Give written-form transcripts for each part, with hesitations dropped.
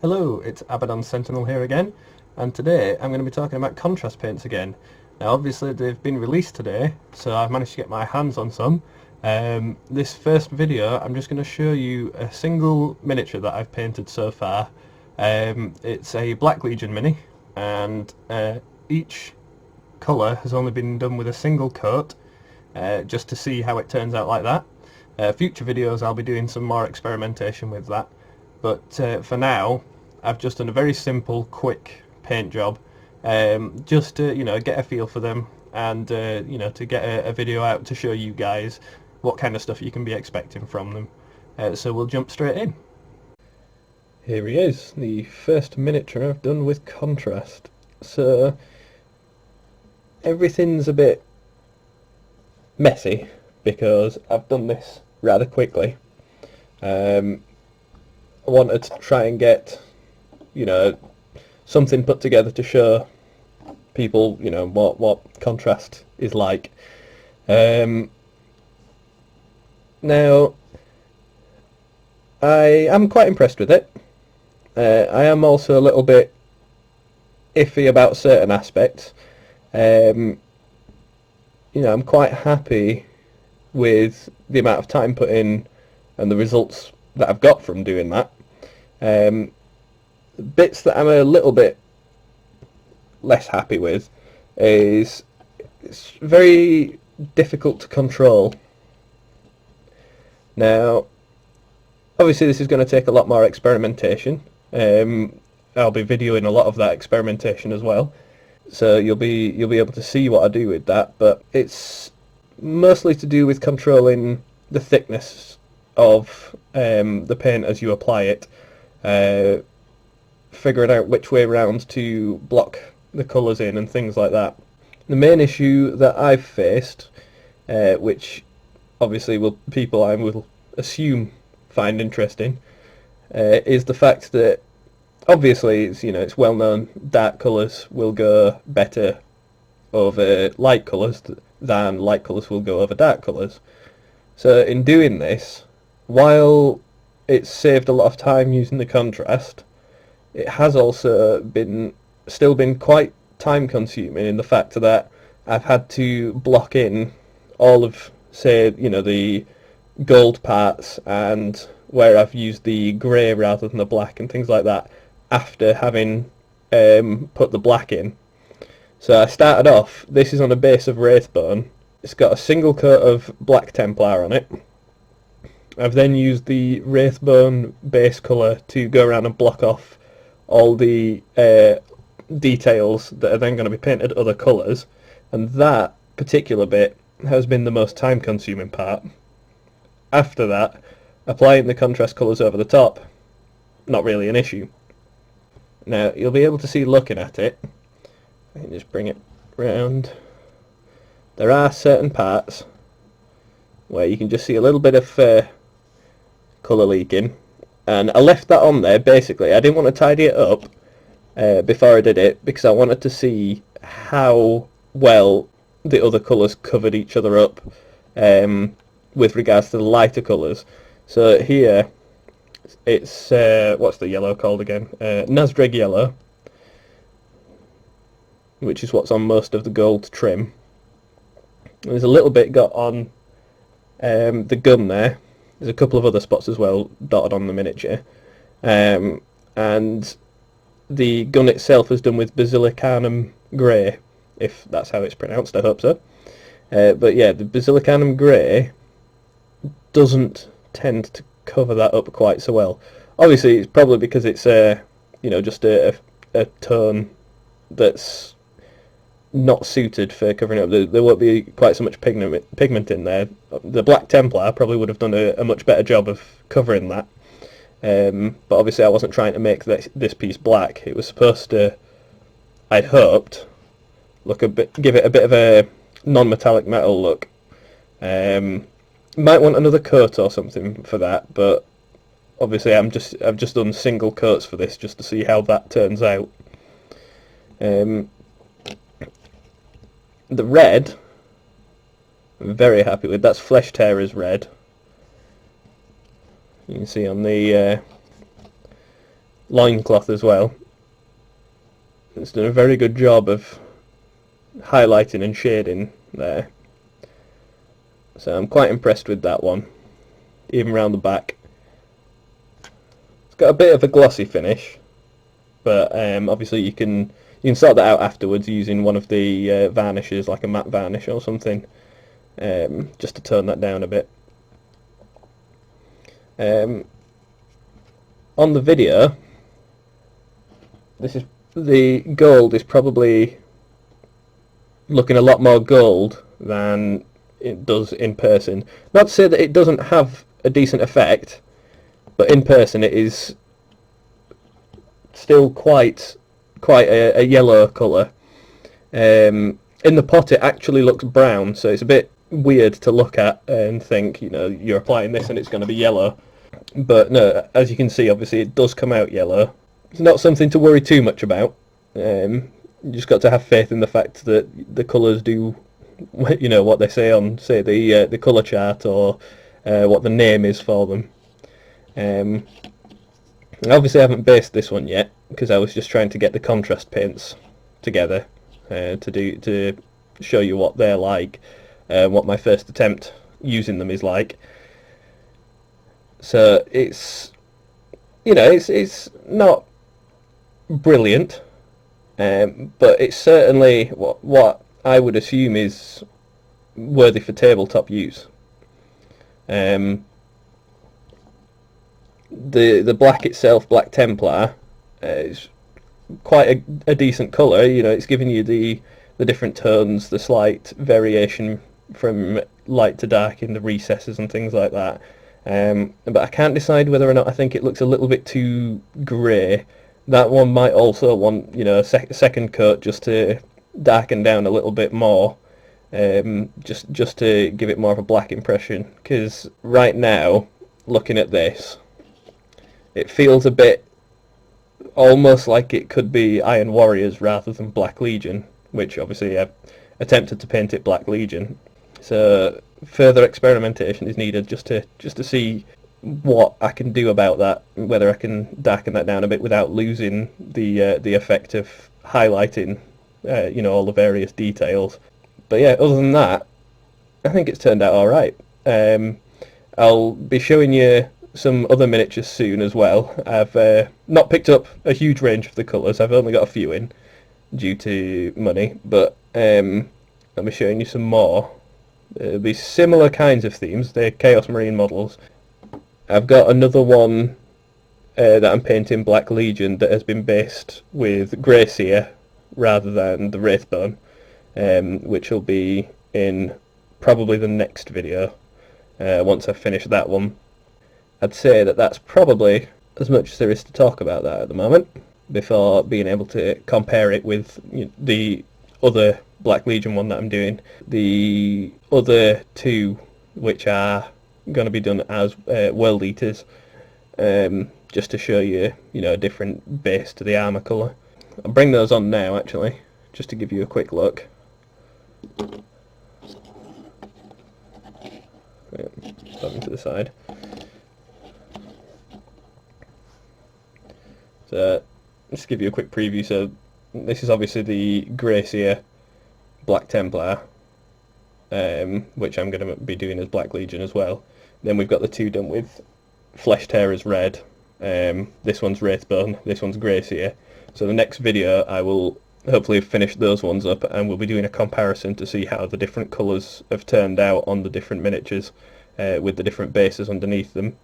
Hello, it's Abaddon Sentinel here again, and today I'm going to be talking about contrast paints again. Now obviously they've been released today, so I've managed to get my hands on some. This first video I'm just going to show you a single miniature that I've painted so far. It's a Black Legion mini, and each colour has only been done with a single coat, just to see how it turns out like that. Future videos I'll be doing some more experimentation with that, but for now I've just done a very simple, quick paint job, just to get a feel for them, and to get a video out to show you guys what kind of stuff you can be expecting from them. So we'll jump straight in. Here he is, the first miniature I've done with contrast. So everything's a bit messy because I've done this rather quickly. I wanted to try and get something put together to show people what contrast is like. Now I am quite impressed with it. I am also a little bit iffy about certain aspects. I'm quite happy with the amount of time put in and the results that I've got from doing that. Bits that I'm a little bit less happy with is it's very difficult to control. Now obviously this is going to take a lot more experimentation. I'll be videoing a lot of that experimentation as well, so you'll be able to see what I do with that, but it's mostly to do with controlling the thickness of the paint as you apply it, figuring out which way round to block the colours in and things like that. The main issue that I've faced, which obviously people I will assume find interesting, is the fact that obviously it's well known dark colours will go better over light colours than light colours will go over dark colours. So in doing this, while it's saved a lot of time using the contrast, it has also still been quite time consuming in the fact that I've had to block in all of, say, the gold parts and where I've used the grey rather than the black and things like that after having put the black in. So I started off, this is on a base of Wraithbone. It's got a single coat of black Templar on it. I've then used the Wraithbone base colour to go around and block off all the details that are then going to be painted other colours, and that particular bit has been the most time consuming part. After that, applying the contrast colours over the top, not really an issue. Now you'll be able to see looking at it, I can just bring it round, there are certain parts where you can just see a little bit of colour leaking, and I left that on there. Basically I didn't want to tidy it up before I did it because I wanted to see how well the other colours covered each other up with regards to the lighter colours. So here it's what's the yellow called again? Nasdreg yellow, which is what's on most of the gold trim. There's a little bit got on the gun there. There's a couple of other spots as well dotted on the miniature, and the gun itself is done with Basilicanum Grey, if that's how it's pronounced. I hope so. But yeah, the Basilicanum Grey doesn't tend to cover that up quite so well. Obviously it's probably because it's just a tone that's not suited for covering up. There won't be quite so much pigment in there. The Black Templar probably would have done a much better job of covering that, but obviously I wasn't trying to make this piece black. It was supposed to, I'd hoped, give it a bit of a non-metallic metal look. Might want another coat or something for that, but obviously I've just done single coats for this just to see how that turns out. The red, I'm very happy with. That's Flesh Tearer's red. You can see on the loincloth as well. It's done a very good job of highlighting and shading there. So I'm quite impressed with that one. Even round the back. It's got a bit of a glossy finish, but obviously you can sort that out afterwards using one of the varnishes, like a matte varnish or something, just to tone that down a bit. On the video, the gold is probably looking a lot more gold than it does in person. Not to say that it doesn't have a decent effect, but in person it is still quite a yellow colour. In the pot it actually looks brown, so it's a bit weird to look at and think, you know, you're applying this and it's going to be yellow. But no, as you can see, obviously it does come out yellow. It's not something to worry too much about. You just got to have faith in the fact that the colours do, you know, what they say on, say, the colour chart, or what the name is for them. Obviously I haven't based this one yet, because I was just trying to get the contrast paints together to show you what they're like, what my first attempt using them is like. So it's, you know, it's not brilliant, but it's certainly what I would assume is worthy for tabletop use. The black itself, Black Templar, is quite a decent colour. You know, it's giving you the different tones, the slight variation from light to dark in the recesses and things like that. But I can't decide whether or not I think it looks a little bit too grey. That one might also want, you know, a second coat just to darken down a little bit more, just to give it more of a black impression. Because right now, looking at this, it feels a bit almost like it could be Iron Warriors rather than Black Legion, which obviously I've attempted to paint it Black Legion. So further experimentation is needed just to see what I can do about that, whether I can darken that down a bit without losing the effect of highlighting, you know, all the various details. But yeah, other than that, I think it's turned out all right. I'll be showing you some other miniatures soon as well. I've not picked up a huge range of the colours. I've only got a few in due to money, but I'll be showing you some more. It'll be similar kinds of themes. They're Chaos Marine models. I've got another one that I'm painting Black Legion that has been based with Grey Seer rather than the Wraithbone, which will be in probably the next video once I've finished that one. I'd say that that's probably as much as there is to talk about that at the moment, before being able to compare it with, you know, the other Black Legion one that I'm doing. The other two, which are going to be done as World Eaters, just to show you, you know, a different base to the armour colour. I'll bring those on now, actually, just to give you a quick look. Put them to the side. So, just to give you a quick preview, so this is obviously the Grey Seer Black Templar, which I'm going to be doing as Black Legion as well. Then we've got the two done with Flesh Tearers Red. This one's Wraithbone, this one's Grey Seer. So the next video I will hopefully have finished those ones up, and we'll be doing a comparison to see how the different colours have turned out on the different miniatures, with the different bases underneath them.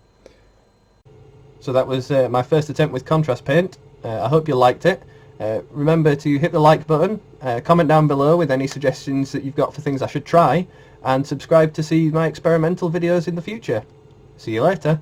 So that was my first attempt with contrast paint. I hope you liked it. Remember to hit the like button, comment down below with any suggestions that you've got for things I should try, and subscribe to see my experimental videos in the future. See you later.